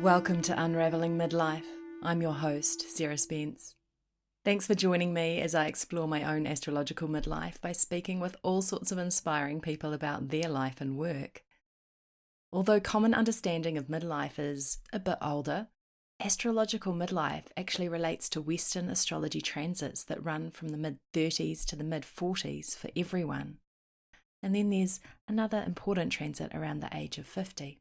Welcome to Unraveling Midlife. I'm your host, Sarah Spence. Thanks for joining me as I explore my own astrological midlife by speaking with all sorts of inspiring people about their life and work. Although common understanding of midlife is a bit older, astrological midlife actually relates to Western astrology transits that run from the mid-30s to the mid-40s for everyone. And then there's another important transit around the age of 50.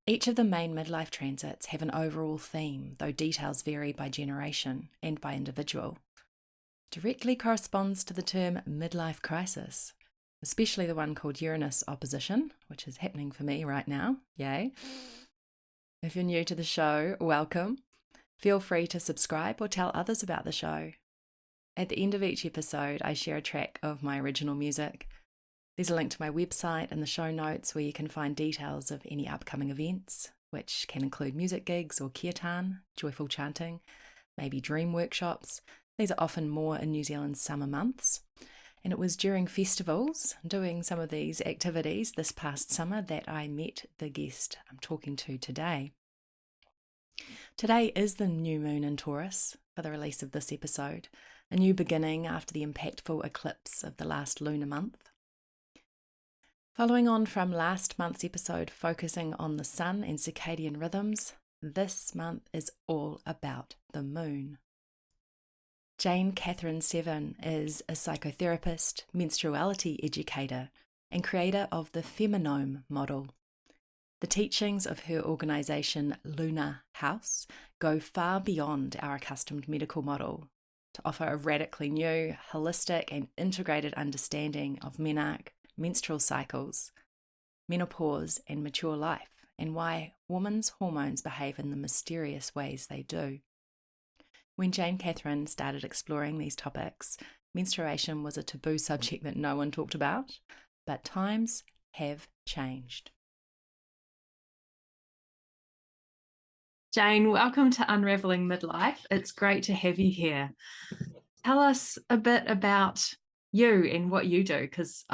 Each of the main midlife transits have an overall theme, though details vary by generation and by individual. Directly corresponds to the term midlife crisis, especially the one called Uranus opposition, which is happening for me right now. Yay. If you're new to the show, welcome. Feel free to subscribe or tell others about the show. At the end of each episode, I share a track of my original music. There's a link to my website in the show notes where you can find details of any upcoming events, which can include music gigs or kirtan, joyful chanting, maybe dream workshops. These are often more in New Zealand's summer months. And it was during festivals, doing some of these activities this past summer, that I met the guest I'm talking to today. Today is the new moon in Taurus for the release of this episode, a new beginning after the impactful eclipse of the last lunar month. Following on from last month's episode focusing on the sun and circadian rhythms, this month is all about the moon. Jane Catherine Severn is a psychotherapist, menstruality educator, and creator of the Feminome model. The teachings of her organisation Lunar House go far beyond our accustomed medical model to offer a radically new, holistic and integrated understanding of menarche, menstrual cycles, menopause and mature life, and why women's hormones behave in the mysterious ways they do. When Jane Catherine started exploring these topics, menstruation was a taboo subject that no one talked about, but times have changed. Jane, welcome to Unraveling Midlife. It's great to have you here. Tell us a bit about you and what you do, because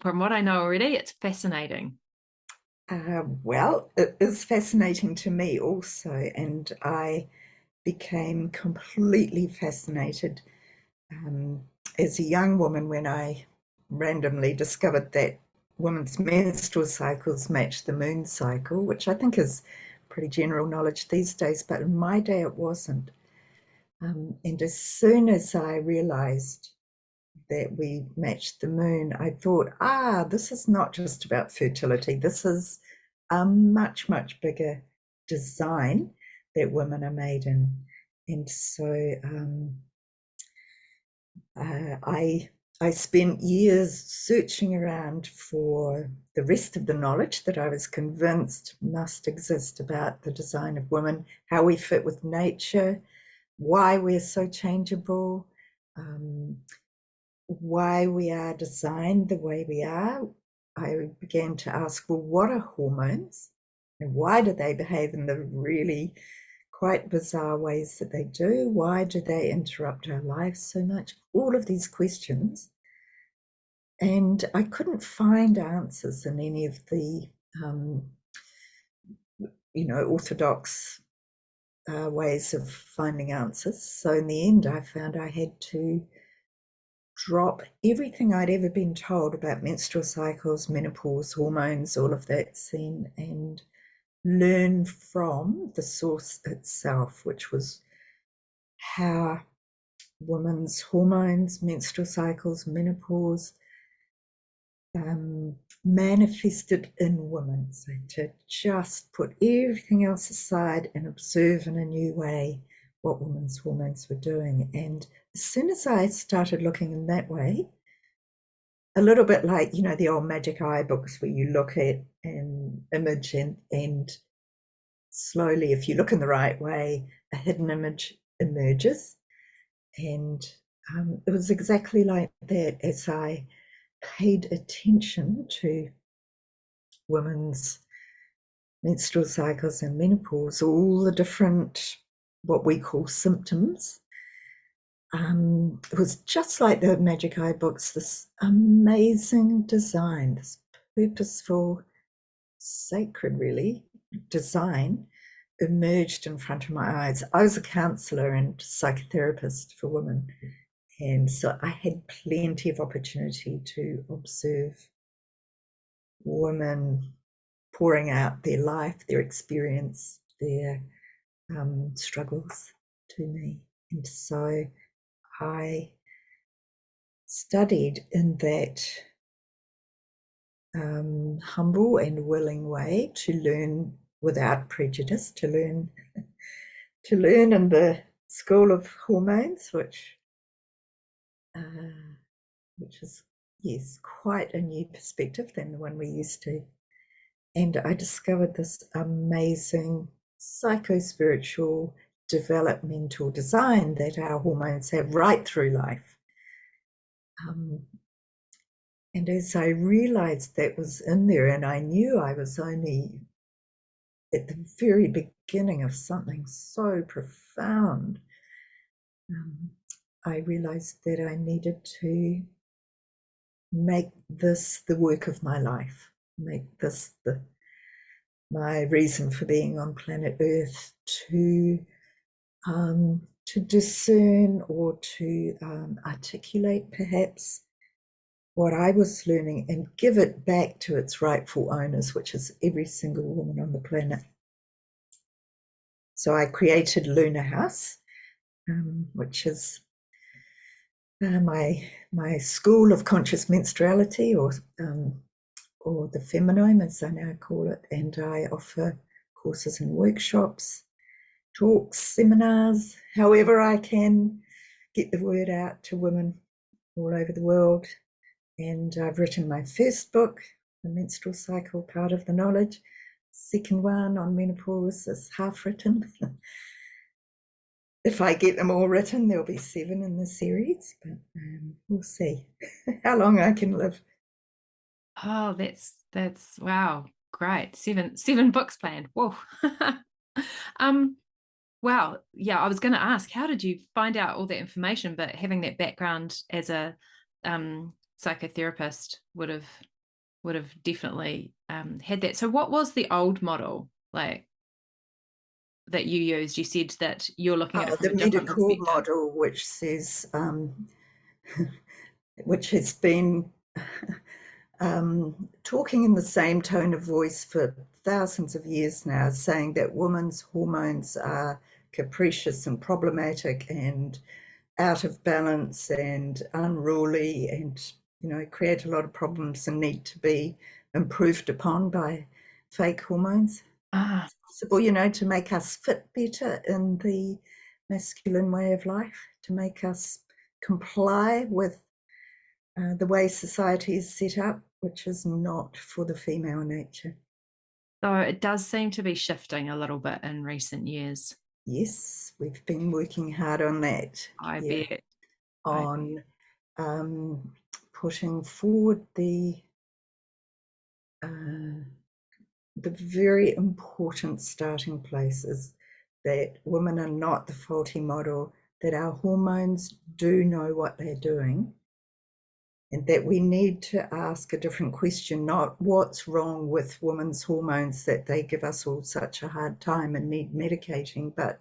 from what I know already, it's fascinating. Well, it is fascinating to me also, and I became completely fascinated as a young woman when I randomly discovered that women's menstrual cycles match the moon cycle, which I think is pretty general knowledge these days, but in my day it wasn't. And as soon as I realized that we matched the moon, I thought, this is not just about fertility. This is a much, much bigger design that women are made in. And so I spent years searching around for the rest of the knowledge that I was convinced must exist about the design of women, how we fit with nature, why we're so changeable, why we are designed the way we are. I began to ask, well, what are hormones and why do they behave in the really quite bizarre ways that they do? Why do they interrupt our lives so much? All of these questions. And I couldn't find answers in any of the, orthodox ways of finding answers. So in the end, I found I had to drop everything I'd ever been told about menstrual cycles, menopause, hormones, all of that scene, and learn from the source itself, which was how women's hormones, menstrual cycles, menopause manifested in women. So to just put everything else aside and observe in a new way what women's hormones were doing. And as soon as I started looking in that way, a little bit like, the old magic eye books where you look at an image and slowly, if you look in the right way, a hidden image emerges. And it was exactly like that as I paid attention to women's menstrual cycles and menopause, all the different, what we call symptoms. It was just like the Magic Eye books, this amazing design, this purposeful, sacred, really, design emerged in front of my eyes. I was a counsellor and psychotherapist for women, and so I had plenty of opportunity to observe women pouring out their life, their experience, their struggles to me. And so I studied in that humble and willing way to learn without prejudice, to learn in the school of hormones, which is, yes, quite a new perspective than the one we used to. And I discovered this amazing psycho-spiritual developmental design that our hormones have right through life. And as I realized that was in there, and I knew I was only at the very beginning of something so profound, I realized that I needed to make this the work of my life, make this my reason for being on planet Earth, to discern or to articulate perhaps what I was learning and give it back to its rightful owners, which is every single woman on the planet. So I created Luna House, which is my school of conscious menstruality, or the feminine, as I now call it, and I offer courses and workshops, talks, seminars, however I can get the word out to women all over the world. And I've written my first book, The Menstrual Cycle, Part of the Knowledge. Second one on menopause is half written. If I get them all written, there'll be 7 in the series, but we'll see how long I can live. Oh, that's wow, great. Seven books planned. Whoa. Wow. Yeah, I was going to ask, how did you find out all that information? But having that background as a psychotherapist would have definitely had that. So, what was the old model like that you used? You said that you're looking at it from The a different medical perspective. model, which says, which has been talking in the same tone of voice for thousands of years now, saying that women's hormones are capricious and problematic and out of balance and unruly, and create a lot of problems and need to be improved upon by fake hormones. Ah, Possible, to make us fit better in the masculine way of life, to make us comply with the way society is set up, which is not for the female nature. so it does seem to be shifting a little bit in recent years. Yes, we've been working hard on that. I Yeah, bet. I bet. on putting forward the very important starting place is that women are not the faulty model, that our hormones do know what they're doing, and that we need to ask a different question, not what's wrong with women's hormones that they give us all such a hard time and need medicating, but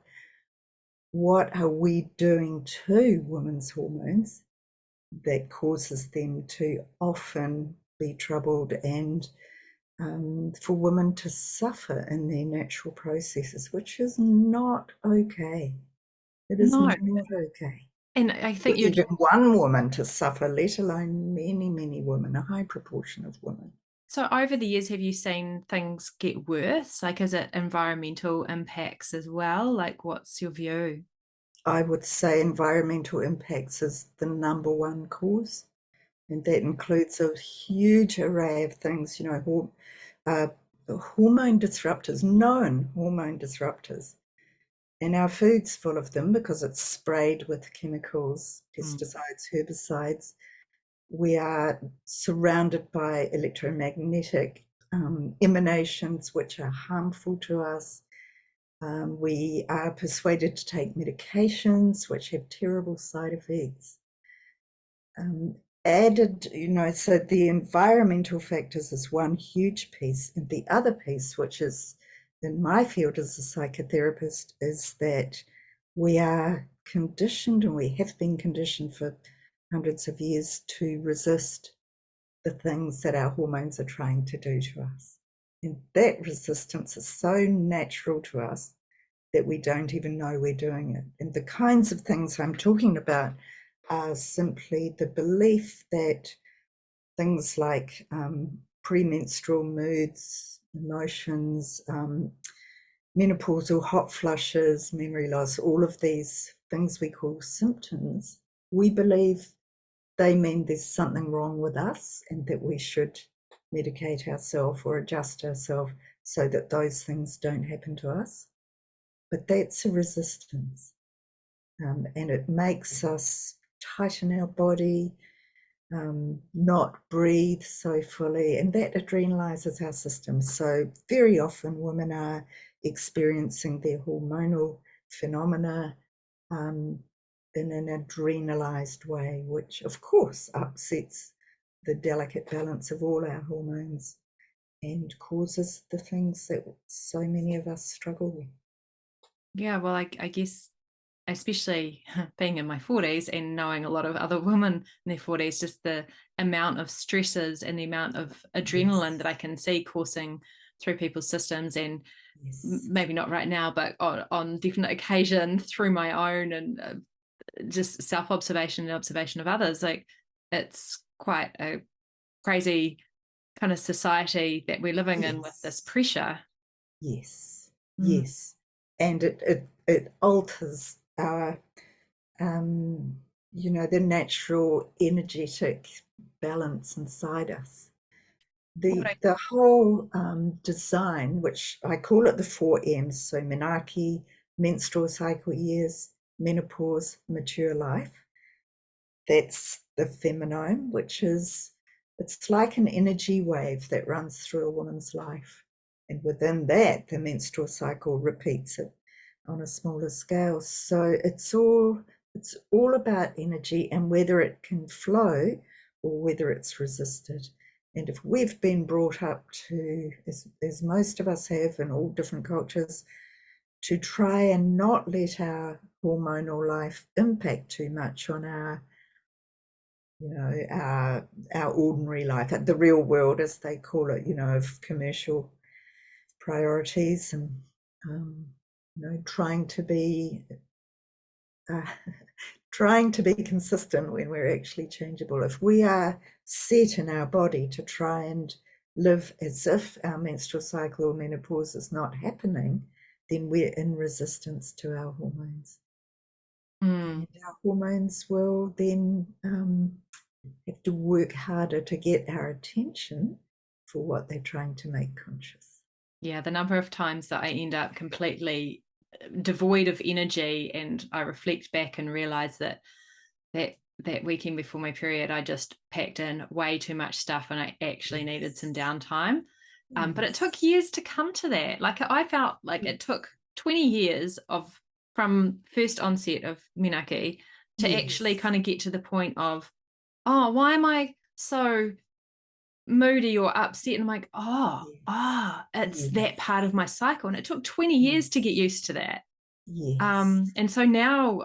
what are we doing to women's hormones that causes them to often be troubled, and for women to suffer in their natural processes, which is not okay. It is No, not okay. and I For think you're even one woman to suffer, let alone many, many women, a high proportion of women. so over the years, have you seen things get worse? Like, is it environmental impacts as well? Like, what's your view? I would say environmental impacts is the number one cause, and that includes a huge array of things, uh, hormone disruptors, known hormone disruptors. And our food's full of them because it's sprayed with chemicals, Mm. pesticides, herbicides. We are surrounded by electromagnetic emanations which are harmful to us. We are persuaded to take medications which have terrible side effects. Added, so the environmental factors is one huge piece, and the other piece, which is in my field as a psychotherapist is that we are conditioned, and we have been conditioned for hundreds of years, to resist the things that our hormones are trying to do to us. And that resistance is so natural to us that we don't even know we're doing it. And the kinds of things I'm talking about are simply the belief that things like premenstrual moods, emotions, menopausal hot flushes, memory loss, all of these things we call symptoms, we believe they mean there's something wrong with us and that we should medicate ourselves or adjust ourselves so that those things don't happen to us. But that's a resistance, and it makes us tighten our body, not breathe so fully, and that adrenalizes our system. So very often women are experiencing their hormonal phenomena um, in an adrenalized way, which of course upsets the delicate balance of all our hormones and causes the things that so many of us struggle with. Yeah, well, I guess especially being in my 40s and knowing a lot of other women in their 40s, just the amount of stresses and the amount of adrenaline Yes, that I can see coursing through people's systems, and yes, maybe not right now, but on definite occasion through my own, and just self-observation and observation of others. Like, it's quite a crazy kind of society that we're living in with this yes, pressure. yes, Mm. yes. And it alters our um, the natural energetic balance inside us. What I The whole design, which I call it the four M's, so menarche, menstrual cycle years, menopause, mature life. That's the feminine, which is, it's like an energy wave that runs through a woman's life. And within that, the menstrual cycle repeats it on a smaller scale. So it's all about energy and whether it can flow or whether it's resisted. And if we've been brought up to, as most of us have in all different cultures, to try and not let our hormonal life impact too much on our ordinary life, at the real world, as they call it, of commercial priorities, and um, trying to be uh, trying to be consistent when we're actually changeable. If we are set in our body to try and live as if our menstrual cycle or menopause is not happening, then we're in resistance to our hormones. mm, And our hormones will then have to work harder to get our attention for what they're trying to make conscious. yeah, the number of times that I end up completely devoid of energy, and I reflect back and realize that weekend before my period, I just packed in way too much stuff and I actually needed some Yes, downtime. But it yes, took years to come to that. Like, I felt like it took 20 years of from first onset of menarche to actually yes, kind of get to the point of, oh, why am I so moody or upset? And I'm like, it's yes, that part of my cycle. And it took 20 years to get yes, used to that. yes, And so now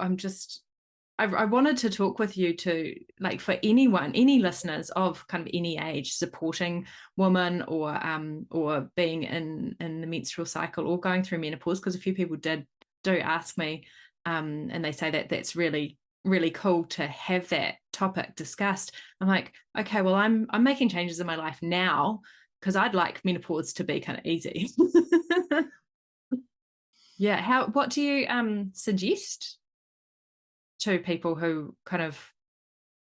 I wanted to talk with you to, like, for anyone, any listeners of kind of any age, supporting women, or being in the menstrual cycle or going through menopause, because a few people do ask me, and they say that that's really really cool to have that topic discussed. I'm like, okay, well, I'm making changes in my life now because I'd like menopause to be kind of easy. Yeah, what do you suggest to people who kind of,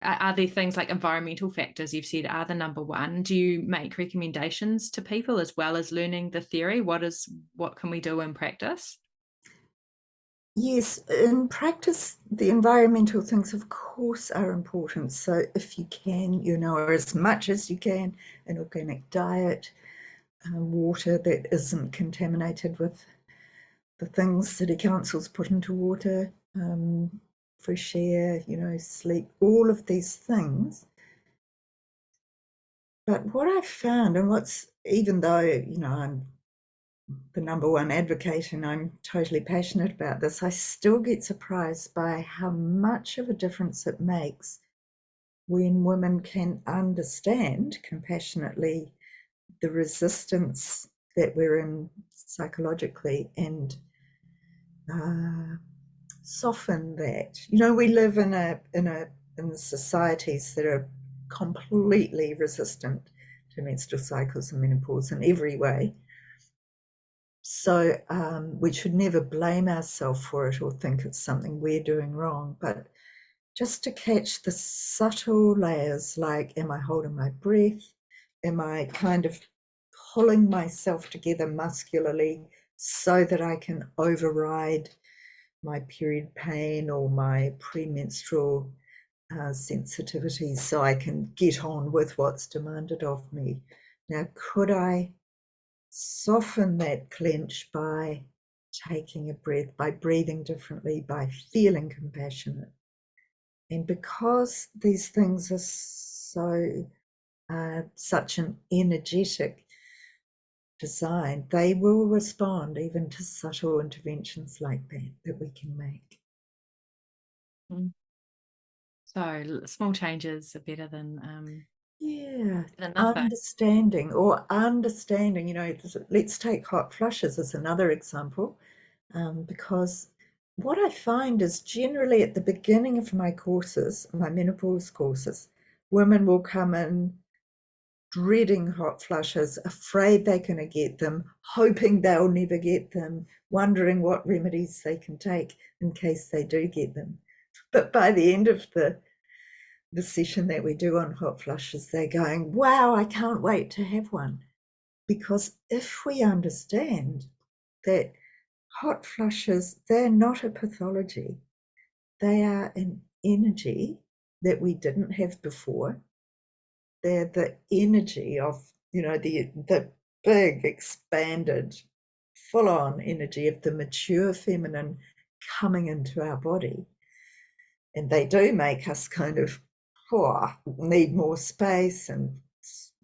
are there things like environmental factors you've said are the number one? Do you make recommendations to people as well as learning the theory? What can we do in practice? yes. In practice, the environmental things, of course, are important. So if you can, or as much as you can, an organic diet, water that isn't contaminated with the things city councils put into water, fresh air, sleep, all of these things. But what I've found, and what's, even though, I'm the number one advocate, and I'm totally passionate about this, I still get surprised by how much of a difference it makes when women can understand compassionately the resistance that we're in psychologically and uh, soften that. We live in societies that are completely resistant to menstrual cycles and menopause in every way. So we should never blame ourselves for it or think it's something we're doing wrong, but just to catch the subtle layers, like, am I holding my breath? Am I kind of pulling myself together muscularly so that I can override my period pain or my premenstrual sensitivities so I can get on with what's demanded of me? Now, could I soften that clench by taking a breath, by breathing differently, by feeling compassionate? And because these things are such an energetic design, they will respond even to subtle interventions like that we can make. Mm. So small changes are better than Yeah, nothing. understanding, let's take hot flushes as another example, because what I find is generally at the beginning of my courses, my menopause courses, women will come in dreading hot flushes, afraid they're going to get them, hoping they'll never get them, wondering what remedies they can take in case they do get them. But by the end of the session that we do on hot flushes, they're going, wow, I can't wait to have one. Because if we understand that hot flushes, they're not a pathology, they are an energy that we didn't have before. They're the energy of, the big, expanded, full on energy of the mature feminine coming into our body. And they do make us kind of need more space, and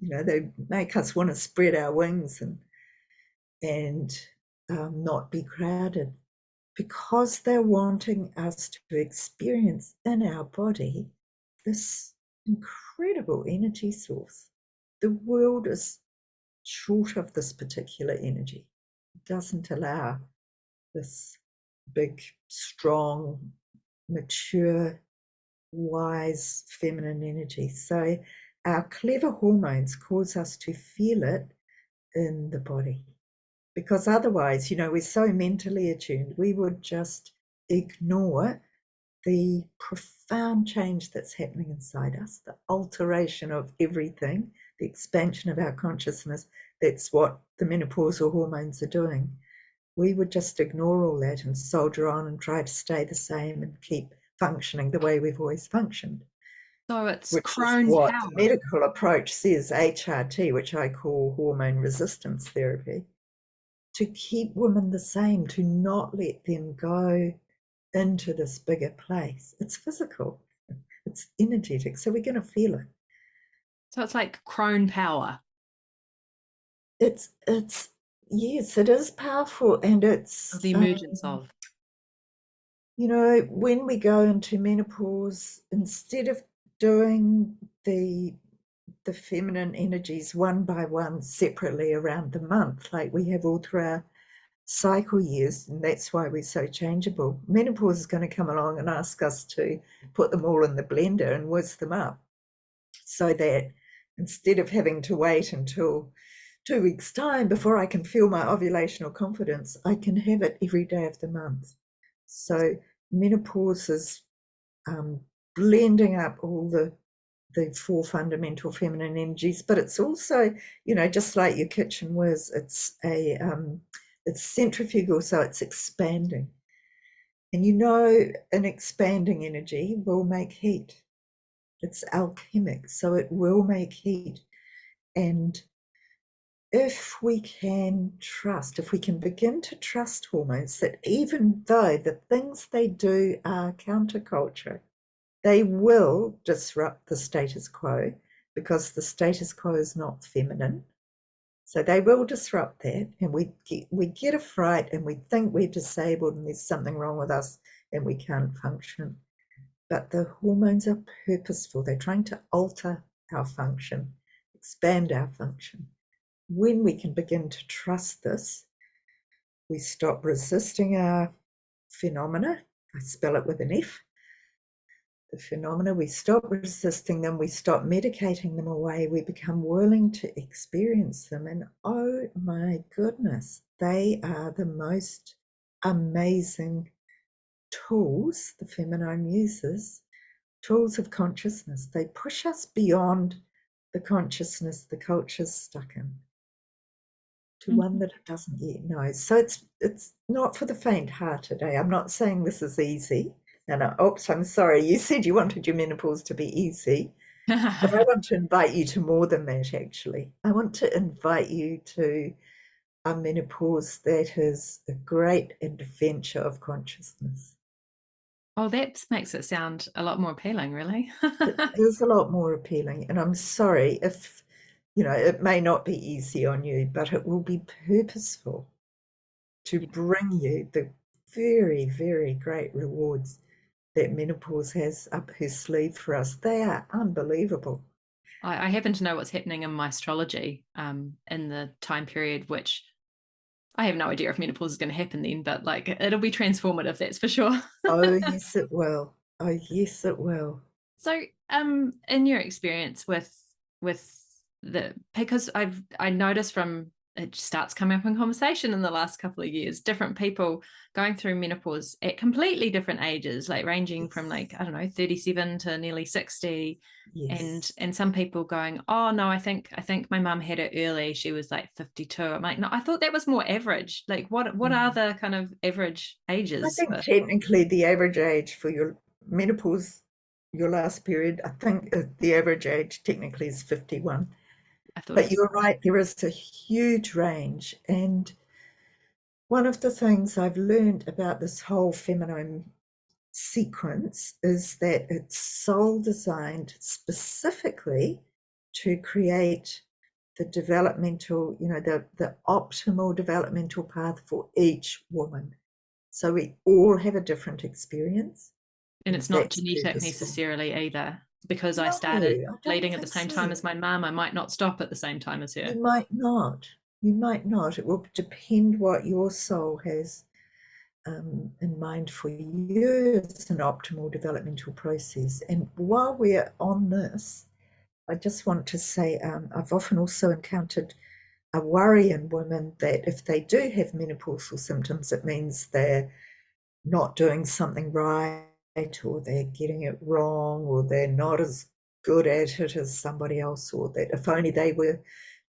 they make us want to spread our wings and not be crowded, because they're wanting us to experience in our body this incredible energy source. The world is short of this particular energy. It doesn't allow this big, strong, mature, wise feminine energy. So our clever hormones cause us to feel it in the body, because otherwise, we're so mentally attuned, we would just ignore the profound change that's happening inside us, the alteration of everything, the expansion of our consciousness. That's what the menopausal hormones are doing. We would just ignore all that and soldier on and try to stay the same and keep functioning the way we've always functioned, So it's which is crone what the power. medical approach says, HRT, which I call hormone resistance therapy, to keep women the same, to not let them go into this bigger place. It's physical, it's energetic, so we're going to feel it. So it's like crone power. It's yes, it is powerful, and Of it's the emergence of. when we go into menopause, instead of doing the feminine energies one by one separately around the month like we have all through our cycle years, and that's why we're so changeable, menopause is going to come along and ask us to put them all in the blender and whiz them up, so that instead of having to wait until 2 weeks' time before I can feel my ovulational confidence, I can have it every day of the month. So menopause is um, blending up all the four fundamental feminine energies, but it's also, just like your kitchen whiz, it's centrifugal, so it's expanding. And an expanding energy will make heat. It's alchemic, so it will make heat. And if we can begin to trust hormones, that even though the things they do are counterculture, they will disrupt the status quo, because the status quo is not feminine. So they will disrupt that, and we get a fright, and we think we're disabled, and there's something wrong with us, and we can't function. But the hormones are purposeful. They're trying to alter our function, expand our function. When we can begin to trust this, we stop resisting our phenomena. I spell it with an F. The phenomena, we stop resisting them, we stop medicating them away, we become willing to experience them. And oh my goodness, they are the most amazing tools the feminine uses, tools of consciousness. They push us beyond the consciousness the culture's stuck in to one that it doesn't yet know. So it's not for the faint-hearted. I'm not saying this is easy. And oops, I'm sorry. You said you wanted your menopause to be easy, but I want to invite you to more than that. Actually, I want to invite you to a menopause that is a great adventure of consciousness. Oh, that makes it sound a lot more appealing, really. It is a lot more appealing, and I'm sorry if it may not be easy on you, but it will be purposeful to Yeah. bring you the very, very great rewards that menopause has up her sleeve for us. They are unbelievable. I happen to know what's happening in my astrology in the time period, which I have no idea if menopause is going to happen then, but like it'll be transformative, that's for sure. Oh, yes, it will. Oh, yes, it will. So, in your experience with the because I noticed from it starts coming up in conversation in the last couple of years, different people going through menopause at completely different ages, like ranging from Yes, like, I don't know, 37 to nearly 60. yes. And some people going, oh no, I think my mum had it early. She was like 52. I'm like, no, I thought that was more average. Like what are Mm. the kind of average I ages think for? technically the average age for your menopause, your last period, I think the average age technically is 51. I thought it But was you're right, there is a huge range. And one of the things I've learned about this whole feminine sequence is that it's soul designed specifically to create the developmental, the optimal developmental path for each woman. So we all have a different experience, and and it's not that's genetic purposeful. necessarily either. Because I No, started I don't bleeding at the think same so. time as my mum, I might not stop at the same time as her. You might not. You might not. It will depend what your soul has in mind for you as an optimal developmental process. And while we're on this, I just want to say I've often also encountered a worry in women that if they do have menopausal symptoms, it means they're not doing something right, or they're getting it wrong, or they're not as good at it as somebody else, or that if only they were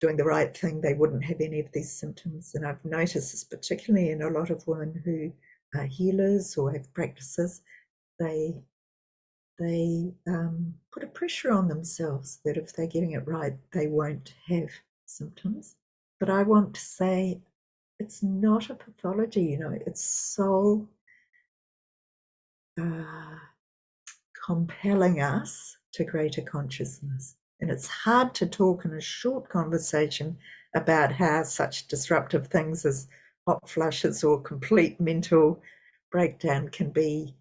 doing the right thing, they wouldn't have any of these symptoms. And I've noticed this particularly in a lot of women who are healers or have practices. They put a pressure on themselves that if they're getting it right, they won't have symptoms. But I want to say it's not a pathology, it's soul uh, compelling us to greater consciousness. And it's hard to talk in a short conversation about how such disruptive things as hot flushes or complete mental breakdown can be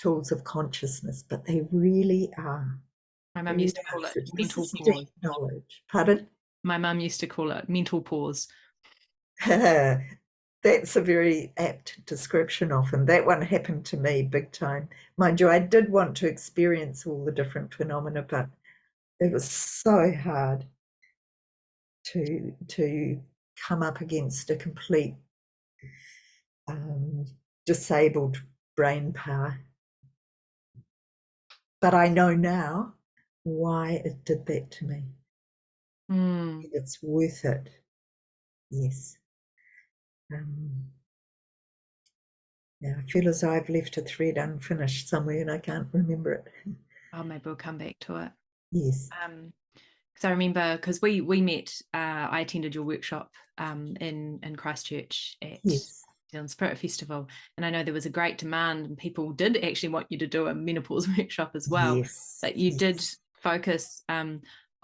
tools of consciousness, but they really are. My They mum really used to are. call it So this mental is deep pause. knowledge. Pardon? My mum used to call it mental pause. That's a very apt description often. That one happened to me big time. Mind you, I did want to experience all the different phenomena, but it was so hard to come up against a complete um, disabled brain power. But I know now why it did that to me. Mm. It's worth it. Yes. Um, yeah, I feel as though I've left a thread unfinished somewhere and I can't remember it. Oh, maybe we'll come back to it. Yes. Because I remember because we met. I attended your workshop in Christchurch at New Yes. Zealand Spirit Festival, and I know there was a great demand, and people did actually want you to do a menopause workshop as well. Yes. But you did Yes. focus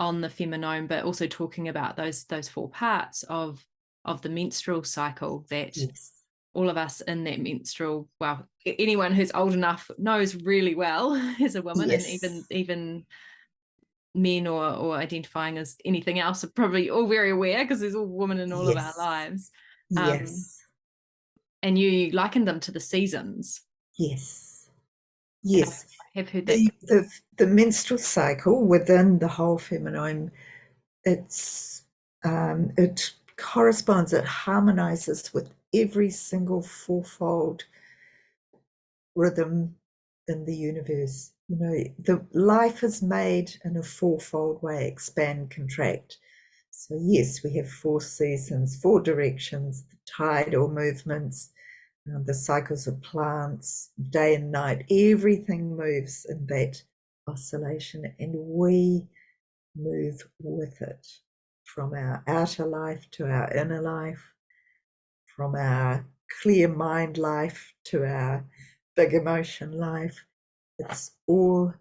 on the feminine, but also talking about those four parts of the menstrual cycle that Yes. all of us in that menstrual, well, anyone who's old enough knows really well as a woman, and Yes. even men or identifying as anything else are probably all very aware because there's all women in all of our Yes. lives. Yes. And you likened them to the seasons. Yes. And Yes. I have heard that. The menstrual cycle within the whole feminine, it's it corresponds, it harmonizes with every single fourfold rhythm in the universe. You know, the life is made in a fourfold way: expand, contract. So yes, we have four seasons, four directions, the tidal movements, the cycles of plants, day and night. Everything moves in that oscillation, and we move with it, from our outer life to our inner life, from our clear mind life to our big emotion life. It's all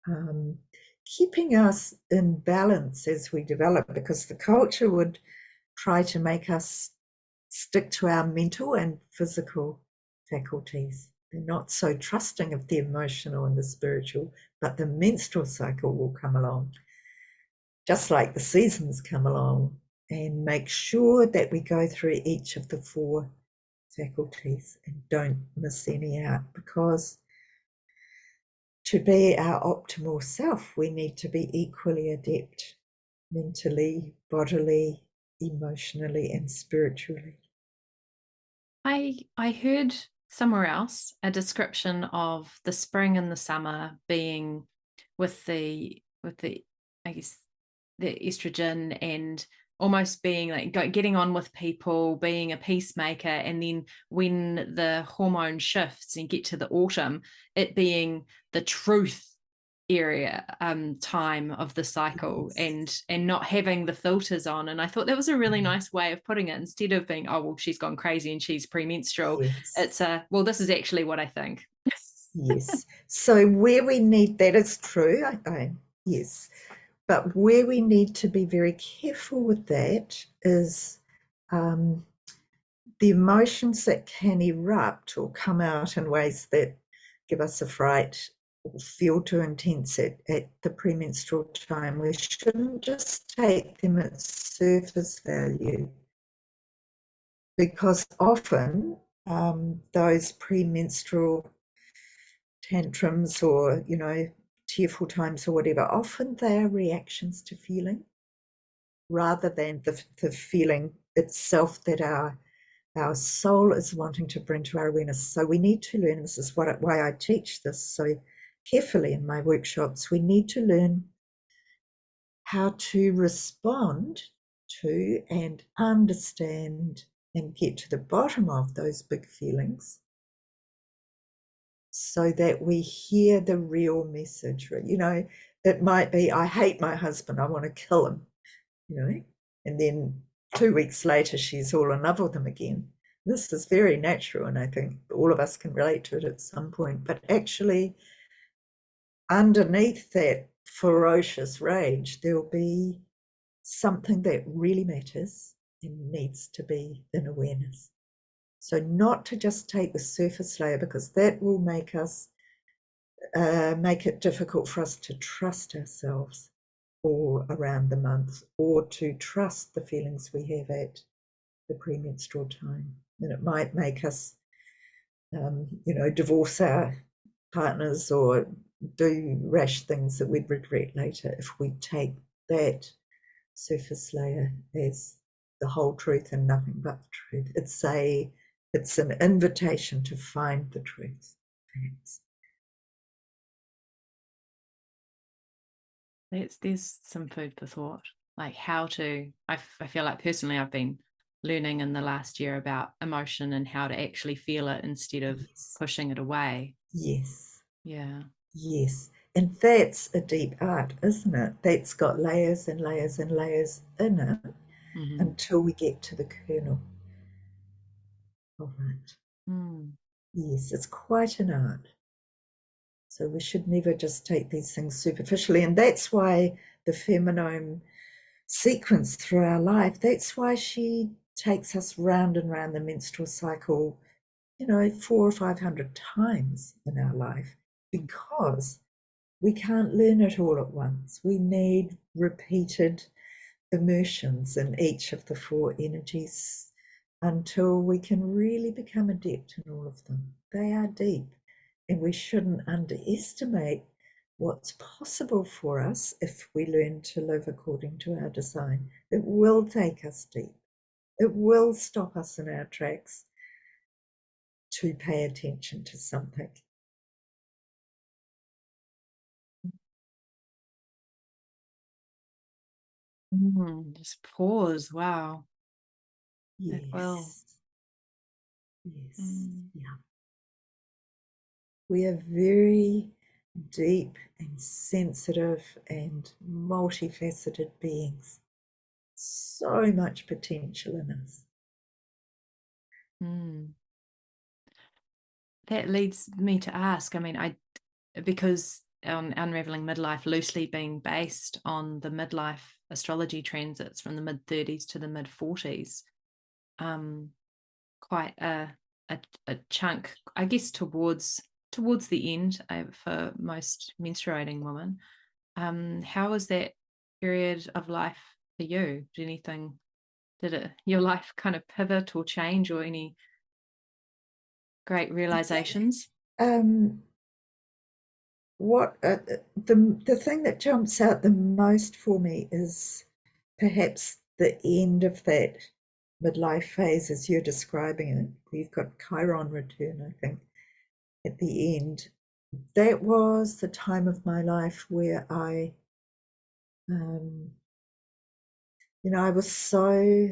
um, keeping us in balance as we develop, because the culture would try to make us stick to our mental and physical faculties. They're not so trusting of the emotional and the spiritual, but the menstrual cycle will come along, just like the seasons come along, and make sure that we go through each of the four faculties and don't miss any out, because to be our optimal self, we need to be equally adept mentally, bodily, emotionally, and spiritually. I heard somewhere else a description of the spring and the summer being with the I guess the estrogen, and almost being like getting on with people, being a peacemaker, and then when the hormone shifts and get to the autumn, it being the truth area time of the cycle, Yes. and not having the filters on. And I thought that was a really nice way of putting it. Instead of being, oh well, she's gone crazy and she's premenstrual, Yes. it's a, well, this is actually what I think. Yes. So where we need, that is true. Yes. But where we need to be very careful with that is um, the emotions that can erupt or come out in ways that give us a fright or feel too intense at the premenstrual time. We shouldn't just take them at surface value, because often those premenstrual tantrums, or tearful times or whatever, often they are reactions to feeling, rather than the feeling itself that our soul is wanting to bring to our awareness. So we need to learn, this is why I teach this so carefully in my workshops, we need to learn how to respond to and understand and get to the bottom of those big feelings, so that we hear the real message. It might be, I hate my husband, I want to kill him, and then 2 weeks later she's all in love with him again. This is very natural, and I think all of us can relate to it at some point. But actually, underneath that ferocious rage, there'll be something that really matters and needs to be in awareness. So not to just take the surface layer, because that will make it difficult for us to trust ourselves or around the month, or to trust the feelings we have at the premenstrual time. And it might make us, divorce our partners or do rash things that we'd regret later, if we take that surface layer as the whole truth and nothing but the truth. It's an invitation to find the truth, perhaps. There's some food for thought, like how to. I feel like personally I've been learning in the last year about emotion and how to actually feel it instead of Yes. pushing it away. Yes. Yeah. Yes. And that's a deep art, isn't it? That's got layers and layers and layers in it Mm-hmm. until we get to the kernel of it. Mm. Yes, it's quite an art. So we should never just take these things superficially. And that's why the feminine sequence through our life. That's why she takes us round and round the menstrual cycle, 400 or 500 times in our life, because we can't learn it all at once. We need repeated immersions in each of the four energies until we can really become adept in all of them. They are deep, and we shouldn't underestimate what's possible for us if we learn to live according to our design. It will take us deep. It will stop us in our tracks to pay attention to something. Just pause. Wow. It will. Yes, yes, Mm. yeah. We are very deep and sensitive and multifaceted beings. So much potential in us. Mm. That leads me to ask, I mean, because Unraveling Midlife loosely being based on the midlife astrology transits from the mid 30s to the mid 40s, um, quite a chunk, I guess, towards the end for most menstruating women. How was that period of life for you? Did your life kind of pivot or change, or any great realizations? Um, what the thing that jumps out the most for me is perhaps the end of that midlife phase as you're describing it. We've got Chiron return, I think, at the end. That was the time of my life where um, I was so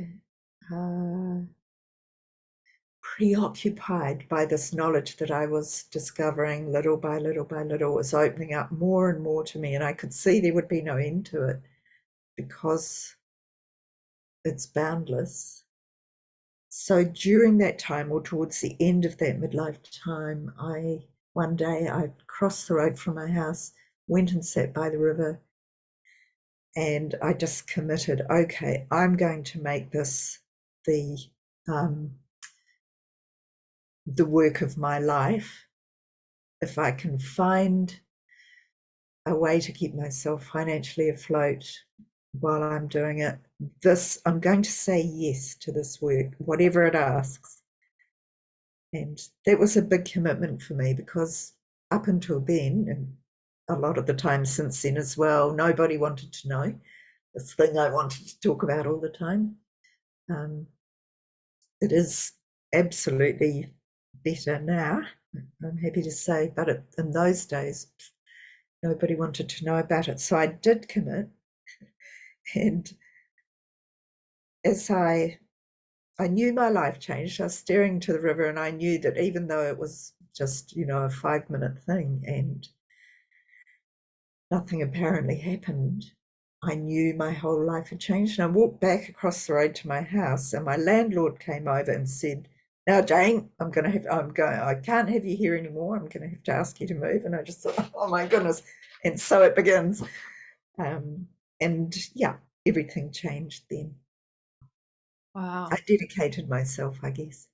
uh, preoccupied by this knowledge that I was discovering little by little by little. It was opening up more and more to me, and I could see there would be no end to it because it's boundless. So during that time, or towards the end of that midlife time, one day I crossed the road from my house, went and sat by the river, and I just committed, okay, I'm going to make this the um, the work of my life. If I can find a way to keep myself financially afloat while I'm doing it, I'm going to say yes to this work, whatever it asks. And that was a big commitment for me because up until then, and a lot of the time since then as well, nobody wanted to know this thing I wanted to talk about all the time. Um, it is absolutely better now, I'm happy to say, but in those days, nobody wanted to know about it. So I did commit, and as I knew my life changed. I was staring to the river, and I knew that even though it was just, a 5-minute thing and nothing apparently happened, I knew my whole life had changed. And I walked back across the road to my house, and my landlord came over and said, "Now, Jane, I can't have you here anymore. I'm going to have to ask you to move." And I just thought, oh my goodness. And so it begins. Um, and yeah, everything changed then. I Wow. dedicated myself, I guess.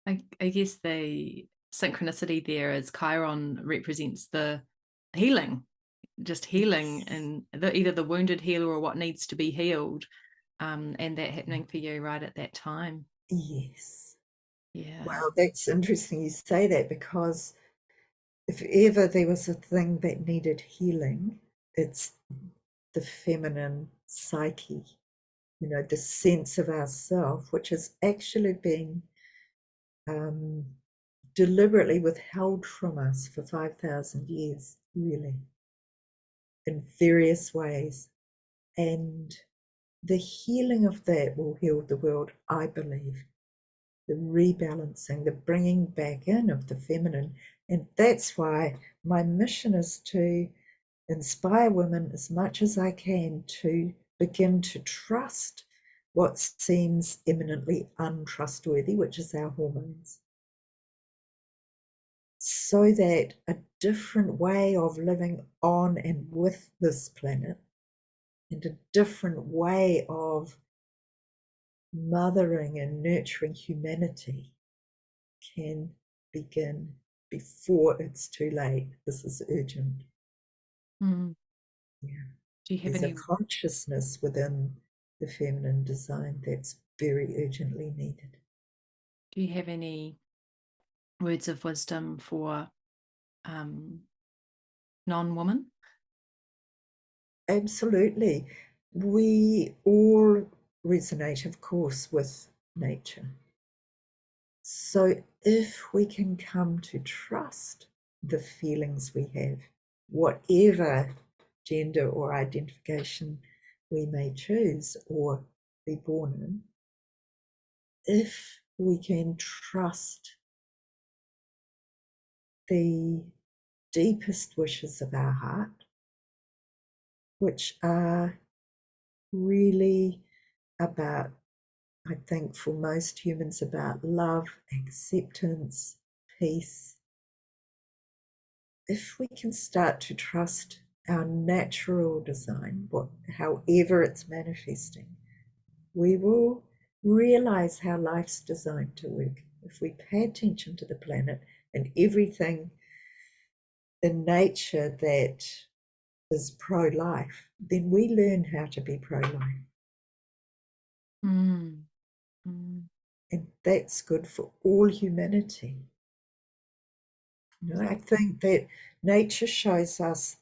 I guess the synchronicity there is Chiron represents the healing, just healing, Yes. and either the wounded healer or what needs to be healed, and that happening for you right at that time. Yes. Yeah. Well, that's interesting you say that because if ever there was a thing that needed healing, it's the feminine psyche, the sense of ourself, which has actually been um, deliberately withheld from us for 5,000 years, really, in various ways. And the healing of that will heal the world, I believe. The rebalancing, the bringing back in of the feminine. And that's why my mission is to inspire women as much as I can to begin to trust what seems eminently untrustworthy, which is our hormones, so that a different way of living on and with this planet and a different way of mothering and nurturing humanity can begin before it's too late. This is urgent. Mm. Yeah. Do you have There's a any consciousness within the feminine design that's very urgently needed. do you have any words of wisdom for um, non-women? Absolutely. We all resonate, of course, with nature. So if we can come to trust the feelings we have, whatever gender or identification we may choose or be born in, if we can trust the deepest wishes of our heart, which are really about, I think, for most humans, about love, acceptance, peace. If we can start to trust our natural design, however it's manifesting, we will realize how life's designed to work. If we pay attention to the planet and everything in nature that is pro-life, then we learn how to be pro-life. Mm. Mm. And that's good for all humanity. I think that nature shows us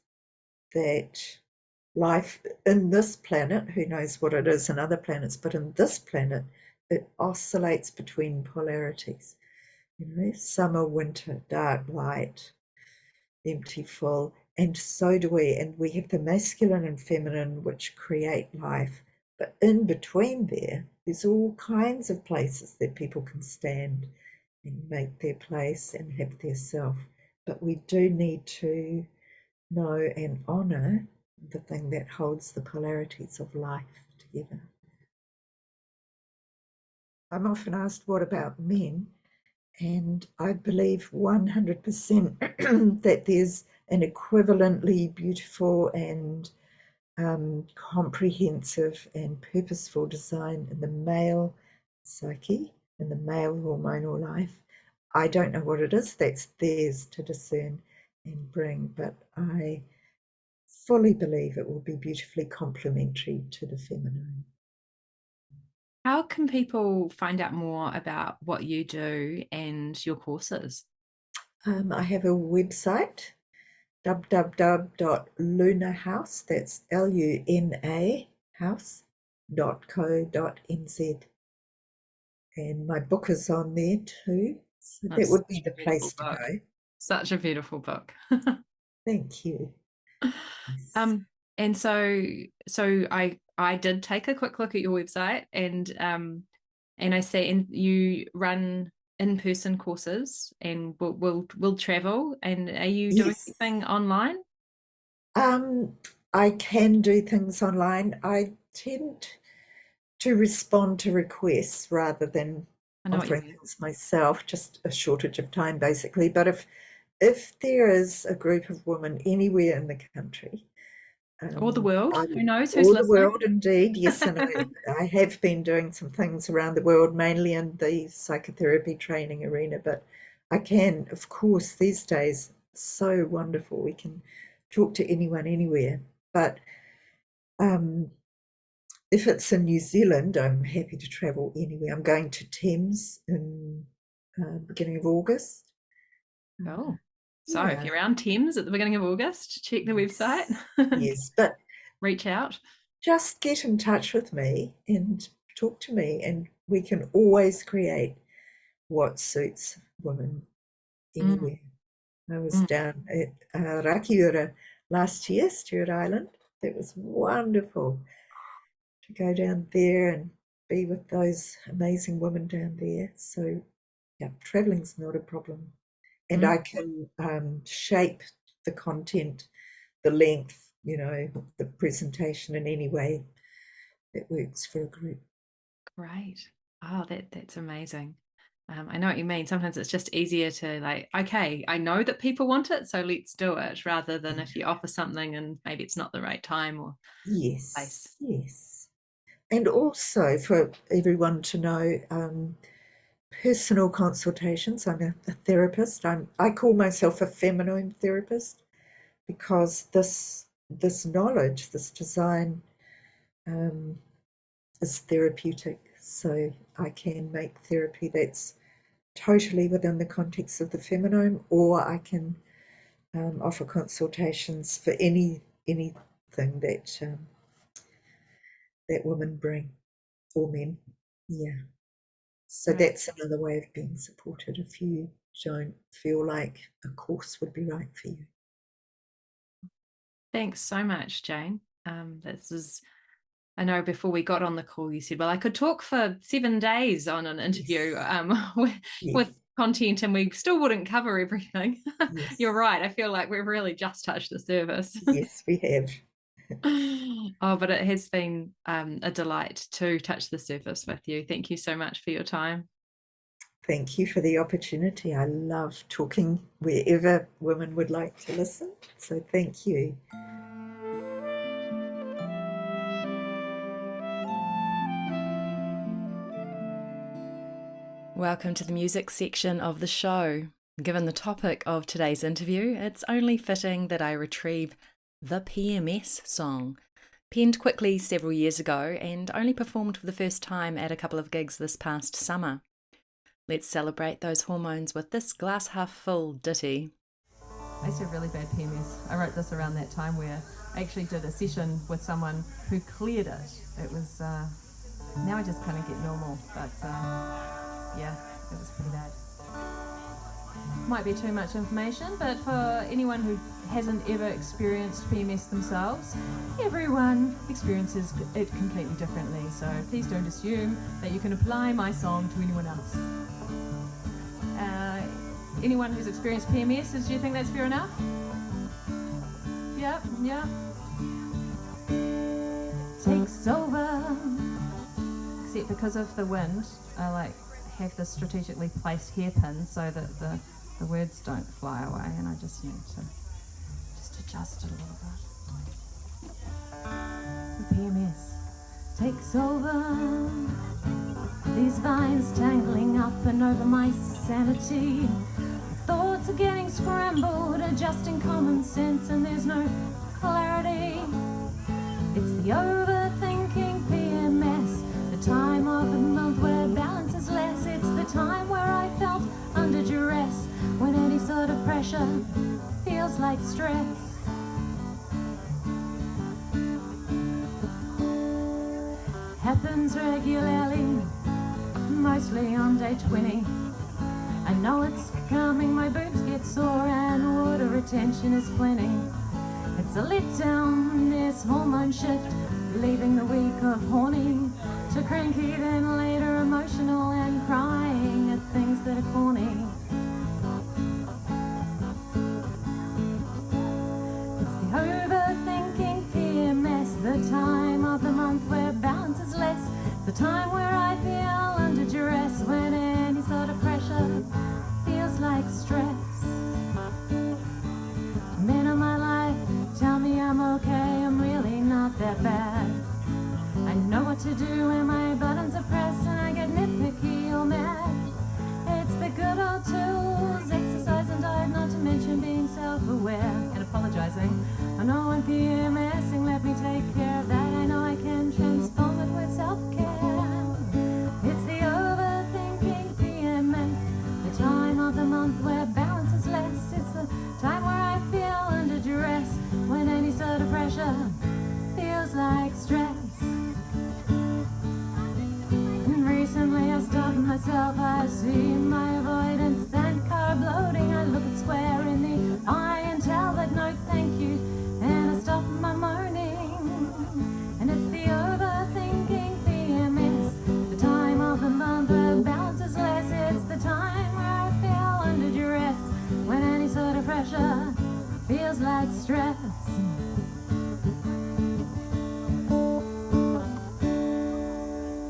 that life in this planet, who knows what it is in other planets, but in this planet, it oscillates between polarities. Summer, winter, dark, light, empty, full, and so do we. And we have the masculine and feminine, which create life. But in between there's all kinds of places that people can stand and make their place and have their self. But we do need to know and honour the thing that holds the polarities of life together. I'm often asked, what about men? And I believe 100% that there's an equivalently beautiful and comprehensive and purposeful design in the male psyche, in the male hormonal life. I don't know what it is, that's theirs to discern and bring, but I fully believe it will be beautifully complementary to the feminine. How can people find out more about what you do and your courses? I have a website, www.lunahouse, that's Luna house.co.nz. And my book is on there too. So that That's would be such a the beautiful place to book. go. Such a beautiful book. Thank you. Yes. um, and so I did take a quick look at your website and I see and you run in-person courses and will travel. And are you doing Yes. anything online? Um, I can do things online. I tend to respond to requests rather than I know what you offering mean. things myself, just a shortage of time basically. But if there is a group of women anywhere in the country, Or the world. I, Who knows who's or the listening? world indeed, yes, and I have been doing some things around the world, mainly in the psychotherapy training arena, but I can, of course, these days, so wonderful. We can talk to anyone anywhere. But um, if it's in New Zealand, I'm happy to travel anywhere. I'm going to Thames in beginning of August. Uh, Cool. So if yeah, you're around Thames at the beginning of August, check the website yes, and yes. But reach out. just get in touch with me and talk to me, and we can always create what suits women Mm, anywhere. I was mm. down at Rakiura last year, Stewart Island. It was wonderful to go down there and be with those amazing women down there. So, yeah, traveling's not a problem. And Mm. I can shape the content, the length, the presentation in any way that works for a group. Great. Oh, that's amazing. I know what you mean. Sometimes it's just easier to like, okay, I know that people want it, so let's do it, rather than if you offer something and maybe it's not the right time or place. Yes, yes. And also for everyone to know, personal consultations. I'm a therapist. I call myself a feminine therapist because this knowledge, this design, um, is therapeutic. So I can make therapy that's totally within the context of the feminine, or I can offer consultations for anything that women bring, or men. Yeah. So Right. that's another way of being supported if you don't feel like a course would be right for you. Thanks so much, Jane. This is, I know before we got on the call, you said, well, I could talk for 7 days on an interview Yes, with, yes, with content and we still wouldn't cover everything. You're yes, right. I feel like we've really just touched the surface. yes, we have. Oh, but it has been a delight to touch the surface with you. Thank you so much for your time. Thank you for the opportunity. I love talking wherever women would like to listen. So thank you. Welcome to the music section of the show. Given the topic of today's interview, it's only fitting that I retrieve the PMS song, penned quickly several years ago and only performed for the first time at a couple of gigs this past summer. Let's celebrate those hormones with this glass half full ditty. I used to have really bad PMS. I wrote this around that time where I actually did a session with someone who cleared it. It was, now I just kind of get normal, but yeah, it was pretty bad. Might be too much information, but for anyone who hasn't ever experienced PMS themselves, everyone experiences it completely differently, so please don't assume that you can apply my song to anyone else. Anyone who's experienced PMS, do you think that's fair enough? Yep, yep. Takes over. Except because of the wind, I have this strategically placed hairpin so that the words don't fly away, and I just need to adjust it a little bit. The PMS takes over. These vines tangling up and over my sanity. Thoughts are getting scrambled, adjusting common sense, and there's no clarity. It's the overthinking PMS, the time of the month where balance is less. It's the time where I felt under duress, when any sort of pressure feels like stress. Happens regularly, mostly on day 20. I know it's coming, my boobs get sore and water retention is plenty. It's a letdown, this hormone shift, leaving the week of horny to cranky, then later emotional and crying at things that are corny. It's the overthinking PMS, the time of the month where balance is less. It's the time where I feel under duress, when any sort of pressure feels like stress. Men in my life tell me I'm okay, I'm really not that bad. I know what to do when my buttons are pressed and I get nitpicky or mad. It's the good old tools, exercise and diet, not to mention being self-aware and apologizing. I know I'm PMSing, let me take care of that. I know I can transform it with self-care. It's the overthinking PMS, the time of the month where balance is less. It's the time where I feel under duress, when any sort of pressure feels like stress. And recently I stopped myself, I see my avoidance and carb loading. I look it square in the eye and tell that no thank you, and I stop my moaning. And it's the overthinking PMS, the time of the month where balance is less. It's the time where I feel under duress, when any sort of pressure feels like stress.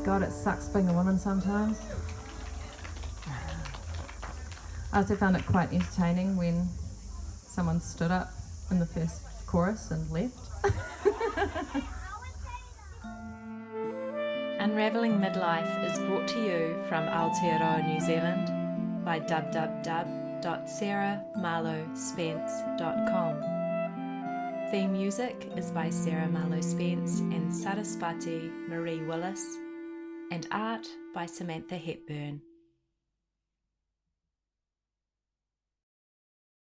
God, it sucks being a woman sometimes. I also found it quite entertaining when someone stood up in the first chorus and left. Unraveling Midlife is brought to you from Aotearoa, New Zealand by www.sarahmarlowspence.com. Theme music is by Sarah Marlow Spence and Saraspati Marie Willis, and art by Samantha Hepburn.